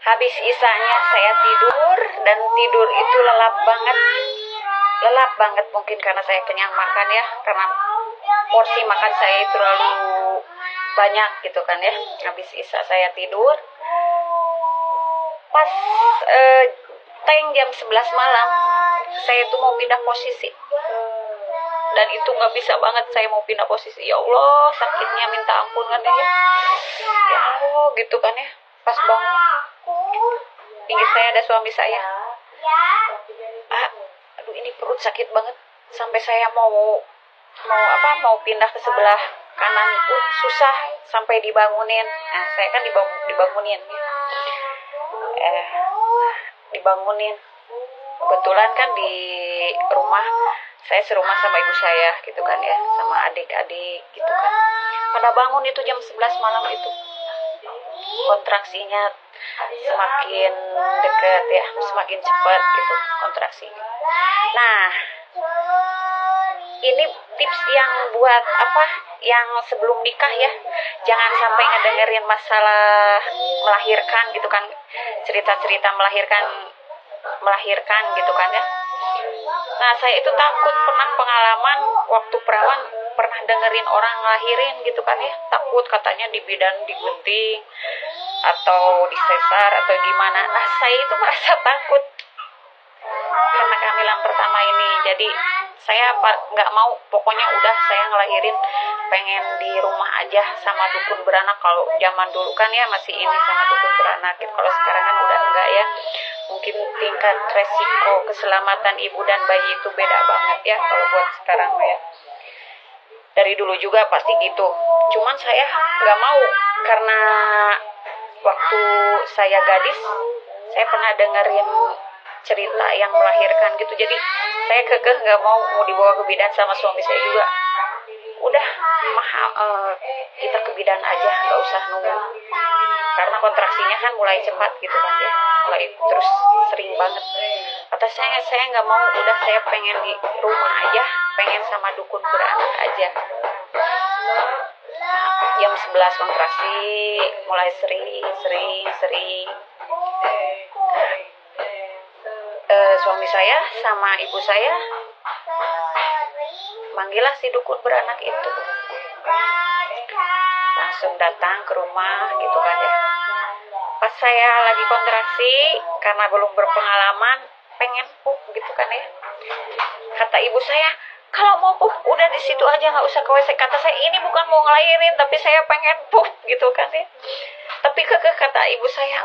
Habis isanya saya tidur, dan tidur itu lelap banget mungkin karena saya kenyang makan ya, karena porsi makan saya terlalu banyak gitu kan ya. Habis isya saya tidur, pas teng jam 11 malam saya itu mau pindah posisi, dan itu nggak bisa banget saya mau pindah posisi. Ya Allah, sakitnya minta ampun kan ya. Ya Allah gitu kan ya. Pas bangun, pinggir saya ada suami saya. Aduh ini perut sakit banget, sampai saya mau pindah ke sebelah kanan pun susah sampai dibangunin. Nah saya kan dibangunin. Dibangunin. Kebetulan kan di rumah saya serumah sama ibu saya gitu kan ya, sama adik-adik gitu kan. Pada bangun itu jam 11 malam itu. Kontraksinya semakin dekat ya, semakin cepat gitu kontraksinya. Nah, ini tips yang buat yang sebelum nikah ya, jangan sampai ngedengerin masalah melahirkan gitu kan, cerita-cerita melahirkan gitu kan ya. Nah saya itu takut, pernah pengalaman waktu perawan, pernah dengerin orang ngelahirin gitu kan ya, takut katanya di bidan digunting atau disesar atau gimana. Nah saya itu merasa takut karena kehamilan pertama ini, jadi saya nggak mau, pokoknya udah saya ngelahirin pengen di rumah aja sama dukun beranak. Kalau zaman dulu kan ya masih ini sama dukun beranak gitu, kalau sekarang kan udah enggak ya. Mungkin tingkat resiko keselamatan ibu dan bayi itu beda banget ya kalau buat sekarang ya. Dari dulu juga pasti gitu, cuman saya nggak mau karena waktu saya gadis saya pernah dengerin cerita yang melahirkan gitu, jadi saya kekeh nggak mau dibawa ke bidan sama suami saya juga. Udah kita ke bidan aja, nggak usah nunggu, karena kontraksinya kan mulai cepat gitu kan ya, mulai terus sering banget. Kata saya nggak mau, udah saya pengen di rumah aja, pengen sama dukun beranak aja. Jam 11 kontraksi mulai sering. Suami saya sama ibu saya manggillah si dukun beranak itu, langsung datang ke rumah gitu kan ya. Pas saya lagi kontraksi, karena belum berpengalaman, pengen pup gitu kan ya. Kata ibu saya, kalau mau pup udah di situ aja, nggak usah ke WC. Kata saya, ini bukan mau ngelahirin, tapi saya pengen pup gitu kan ya. Tapi kata ibu saya,